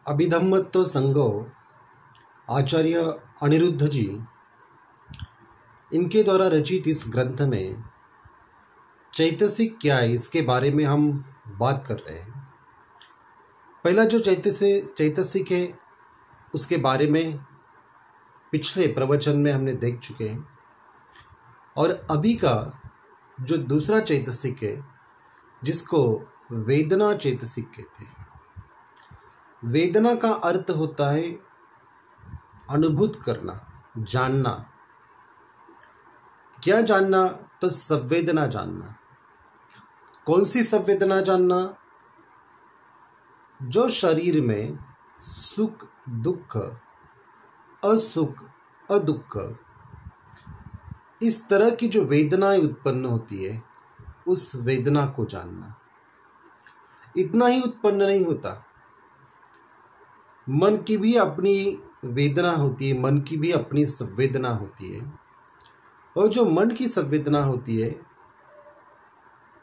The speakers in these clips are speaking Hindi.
अभिधम्मत्व संगो आचार्य अनिरुद्ध जी इनके द्वारा रचित इस ग्रंथ में चैतसिक क्या है इसके बारे में हम बात कर रहे हैं। पहला जो चैतसिक है उसके बारे में पिछले प्रवचन में हमने देख चुके हैं, और अभी का जो दूसरा चैतसिक है जिसको वेदना चैतसिक कहते हैं। वेदना का अर्थ होता है अनुभूत करना, जानना। क्या जानना? तो संवेदना जानना। कौन सी संवेदना जानना? जो शरीर में सुख दुख, असुख अदुख, इस तरह की जो वेदनाएं उत्पन्न होती है उस वेदना को जानना। इतना ही उत्पन्न नहीं होता, मन की भी अपनी वेदना होती है, मन की भी अपनी संवेदना होती है। और जो मन की संवेदना होती है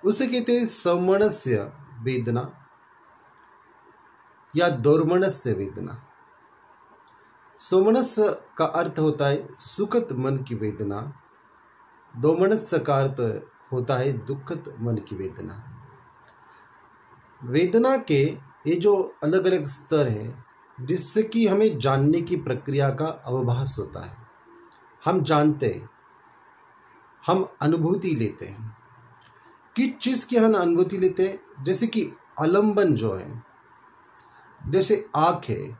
उसे कहते हैं सौमनस्य वेदना या दोर्मनस्य वेदना। सौमनस्य का अर्थ होता है सुखद मन की वेदना, दोमनस्य का अर्थ होता है दुखद मन की वेदना। वेदना के ये जो अलग अलग स्तर हैं जिससे कि हमें जानने की प्रक्रिया का अवभास होता है। हम जानते हैं, हम अनुभूति लेते हैं। किस चीज़ की हम अनुभूति लेते हैं? जैसे कि आलंबन जो है, जैसे आँख है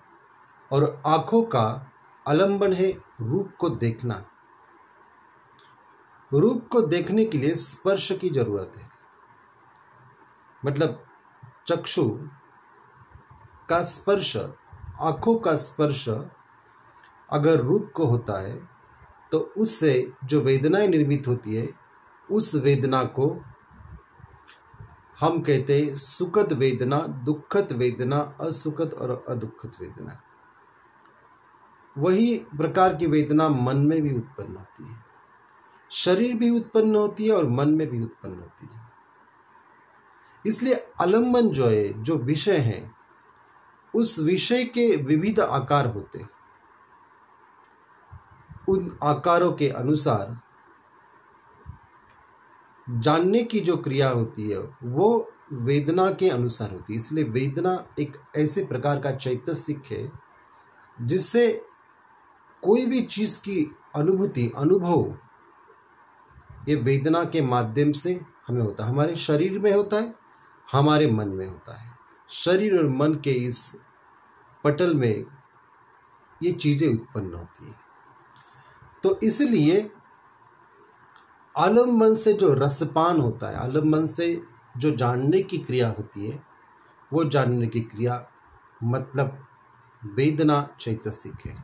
और आँखों का आलंबन है रूप को देखना। रूप को देखने के लिए स्पर्श की जरूरत है, मतलब चक्षु का स्पर्श, आँखों का स्पर्श अगर रूप को होता है तो उससे जो वेदनाएं निर्मित होती है उस वेदना को हम कहते हैं सुखद वेदना, दुखद वेदना, असुखद और अदुखद वेदना। वही प्रकार की वेदना मन में भी उत्पन्न होती है, शरीर भी उत्पन्न होती है और मन में भी उत्पन्न होती है। इसलिए आलंबन जो है, जो विषय है, उस विषय के विविध आकार होते हैं। उन आकारों के अनुसार जानने की जो क्रिया होती है वो वेदना के अनुसार होती है। इसलिए वेदना एक ऐसे प्रकार का चैतसिक है जिससे कोई भी चीज की अनुभूति, अनुभव ये वेदना के माध्यम से हमें होता है। हमारे शरीर में होता है, हमारे मन में होता है। शरीर और मन के इस पटल में ये चीजें उत्पन्न होती है। तो इसलिए आलंबन से जो रसपान होता है, आलंबन से जो जानने की क्रिया होती है, वो जानने की क्रिया मतलब वेदना चैतसिक है।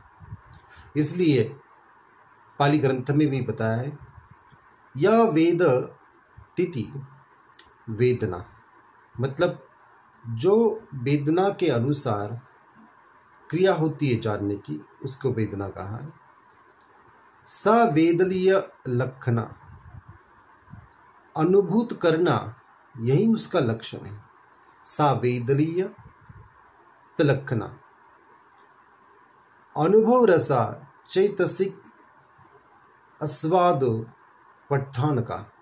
इसलिए पाली ग्रंथ में भी बताया है, यह वेद तिथि वेदना, मतलब जो वेदना के अनुसार क्रिया होती है जानने की, उसको वेदना कहा है। सवेदलीय लक्षण, अनुभूत करना, यही उसका लक्षण है। सवेदलीय लक्षण, अनुभव रसा चैतसिक आस्वाद पठान का,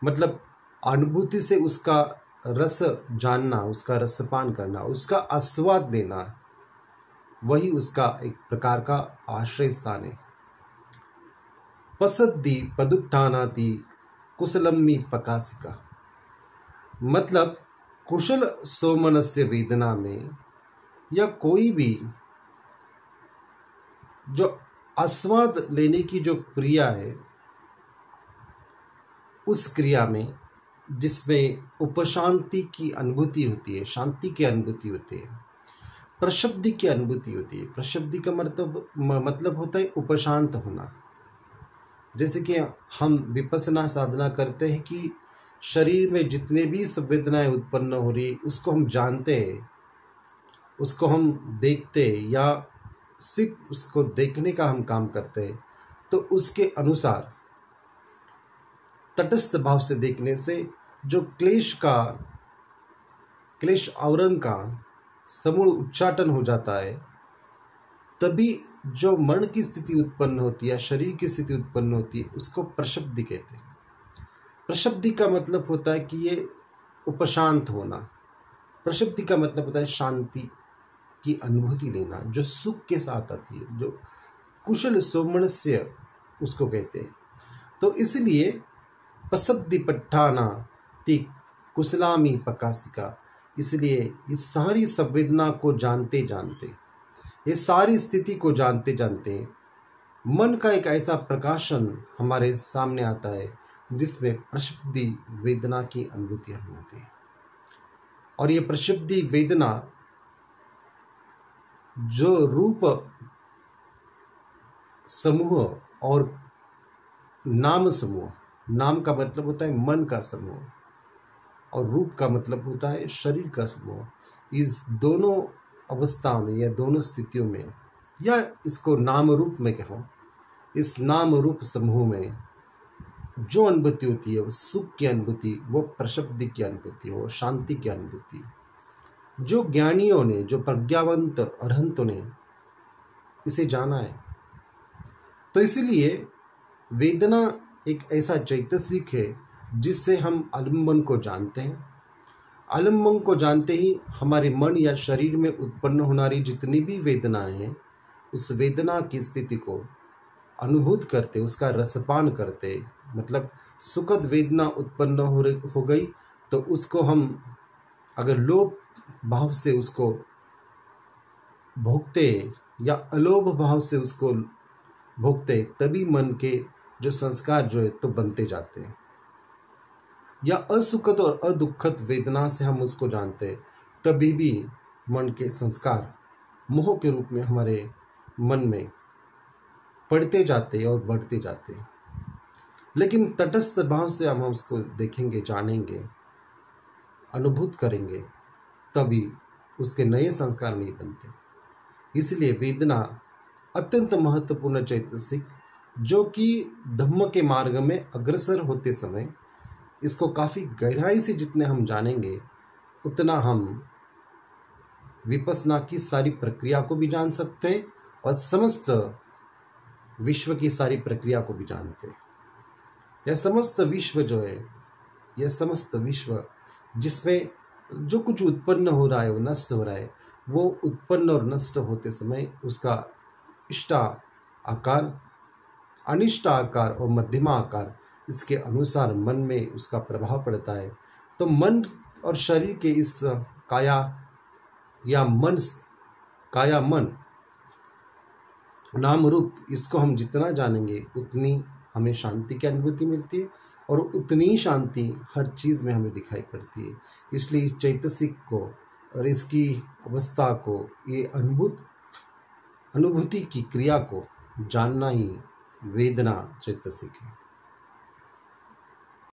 मतलब अनुभूति से उसका रस जानना, उसका रसपान करना, उसका आस्वाद लेना, वही उसका एक प्रकार का आश्रय स्थान है। पसद्दी पदुत्थानाति कुशलम्मी पकासिका, मतलब कुशल सोमनस्य वेदना में या कोई भी जो आस्वाद लेने की जो क्रिया है, उस क्रिया में जिसमें उपशांति की अनुभूति होती है, शांति की अनुभूति होती है, प्रशब्दि की अनुभूति होती है। प्रशब्दि का मतलब होता है उपशांत होना। जैसे कि हम विपස්සना साधना करते हैं कि शरीर में जितने भी संवेदनाएं उत्पन्न हो रही उसको हम जानते हैं, उसको हम देखते हैं, या सिर्फ उसको देखने का हम काम करते हैं, तो उसके अनुसार तटस्थ भाव से देखने से जो क्लेश आवरण का समूल उच्चाटन हो जाता है, तभी जो मन की स्थिति उत्पन्न होती है, शरीर की स्थिति उत्पन्न होती है, उसको प्रशब्दि कहते हैं। प्रशब्दि का मतलब होता है कि ये उपशांत होना। प्रशब्दि का मतलब होता है शांति की अनुभूति लेना, जो सुख के साथ आती है, जो कुशल सौमनस्य उसको कहते हैं। तो इसलिए प्रशब्दि पट्ठाना ति कुशलामी प्रकाशिका, इसलिए इस सारी संवेदना को जानते जानते, ये सारी स्थिति को जानते जानते मन का एक ऐसा प्रकाशन हमारे सामने आता है जिसमें प्रशब्दि वेदना की अनुभूति हमें होती है। और ये प्रशब्दि वेदना जो रूप समूह और नाम समूह, नाम का मतलब होता है मन का समूह और रूप का मतलब होता है शरीर का समूह, इस दोनों अवस्थाओं में या दोनों स्थितियों में, या इसको नाम रूप में कहो, इस नाम रूप समूह में जो अनुभूति होती है वो सुख की अनुभूति, वो प्रशब्दि की अनुभूति, वो शांति की अनुभूति, जो ज्ञानियों ने, जो प्रज्ञावंत अरहंतों ने इसे जाना है। तो इसलिए वेदना एक ऐसा चैतसिक है जिससे हम आलम्बन को जानते हैं। आलम्बन को जानते ही हमारे मन या शरीर में उत्पन्न होने वाली जितनी भी वेदनाएं हैं, उस वेदना की स्थिति को अनुभूत करते, उसका रसपान करते, मतलब सुखद वेदना उत्पन्न हो गई तो उसको हम अगर लोभ भाव से उसको भोगते या अलोभ भाव से उसको भोगते, तभी मन के जो संस्कार जो है तो बनते जाते हैं। या असुखद और अदुखद वेदना से हम उसको जानते, तभी भी मन के संस्कार मोह के रूप में हमारे मन में पढ़ते जाते और बढ़ते जाते। लेकिन तटस्थ भाव से हम उसको देखेंगे, जानेंगे, अनुभूत करेंगे, तभी उसके नए संस्कार नहीं बनते। इसलिए वेदना अत्यंत महत्वपूर्ण चैतसिक, जो कि धम्म के मार्ग में अग्रसर होते समय इसको काफ़ी गहराई से जितने हम जानेंगे, उतना हम विपස්සना की सारी प्रक्रिया को भी जान सकते हैं और समस्त विश्व की सारी प्रक्रिया को भी जानते हैं। यह समस्त विश्व जो है, यह समस्त विश्व जिसमें जो कुछ उत्पन्न हो रहा है वो नष्ट हो रहा है, वो उत्पन्न और नष्ट होते समय उसका इष्ट आकार, अनिष्ट आकार और मध्यमा आकार, इसके अनुसार मन में उसका प्रभाव पड़ता है। तो मन और शरीर के इस काया या मन, काया मन नाम रूप, इसको हम जितना जानेंगे उतनी हमें शांति की अनुभूति मिलती है और उतनी शांति हर चीज़ में हमें दिखाई पड़ती है। इसलिए इस चैतसिक को और इसकी अवस्था को, ये अनुभूति की क्रिया को जानना ही वेदना चैतसिक है।